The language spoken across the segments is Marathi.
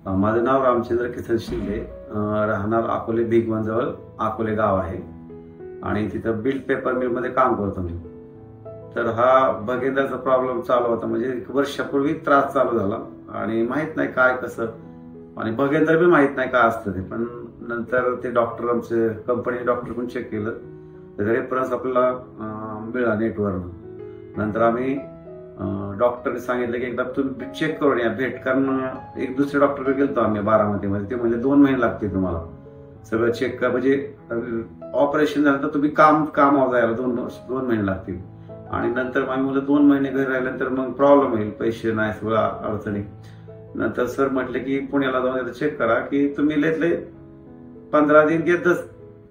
माझं नाव रामचंद्र किसन शिंदे, राहणार अकोले बिगवन जवळ अकोले गाव आहे आणि तिथं बिल्ड पेपर मिलमध्ये काम करतो मी. तर हा भगेंद्राचा प्रॉब्लेम चालू होता, म्हणजे 1 वर्षापूर्वी त्रास चालू झाला आणि माहित नाही काय कसं, आणि भगेंद्र बी माहित नाही काय असतं ते. पण नंतर ते डॉक्टर, आमचे कंपनी डॉक्टर पण चेक केलं, त्याचा रेफरन्स आपल्याला मिळाला नेटवरनं. नंतर आम्ही डॉक्टरने सांगितलं की एकदा तुम्ही चेक करून या, भेट. कारण एक दुसऱ्या डॉक्टरकडे गेलतो आम्ही बारामतीमध्ये, ते म्हणजे 2 महिने लागतील तुम्हाला सगळं चेक कर, म्हणजे ऑपरेशन झालं तर तुम्ही कामावर जायला 2 महिने लागतील. आणि नंतर आम्ही मुलं 2 महिने घरी राहिल्यानंतर मग प्रॉब्लेम होईल, पैसे नाही, सगळं अडचणी. नंतर सर म्हटले की पुण्याला जाऊन चेक करा की तुम्ही लेतले 15 दिन के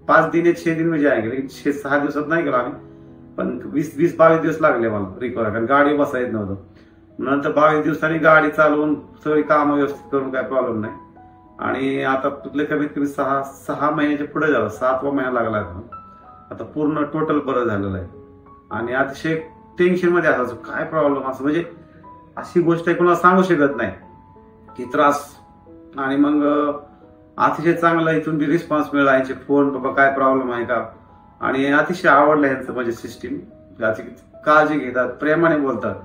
5 दिन या 6 दिन में जाएंगे, लेकिन 6 दिवसात नाही गेलो आम्ही, पण 20-22 दिवस लागले मला रिकवर, कारण गाडी बसा येत नव्हतं. नंतर 22 दिवसांनी गाडी चालवून सगळी कामं व्यवस्थित करून काय प्रॉब्लेम नाही. आणि आता तुझले कमीत कमी 6 महिन्याच्या पुढे झालं, 7वा महिना लागला आता पूर्ण टोटल बरं झालेलं आहे. आणि अतिशय टेन्शन मध्ये असायचो, काय प्रॉब्लेम असं, म्हणजे अशी गोष्ट आहे कोणाला सांगू शकत नाही की त्रास. आणि मग अतिशय चांगला इथून बी रिस्पॉन्स मिळाला, यांचे फोन, बाबा काय प्रॉब्लेम आहे का, आणि अतिशय आवडलं यांचं म्हणजे सिस्टीम. काळजी घेतात, प्रेमाने बोलतात.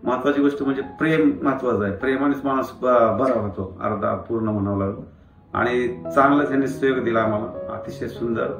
महत्वाची गोष्ट म्हणजे प्रेम महत्वाचं आहे, प्रेमानेच माणूस बरा होतो, अर्धा पूर्ण म्हणावं लागलं. आणि चांगलं त्यांनी सहयोग दिला आम्हाला, अतिशय सुंदर.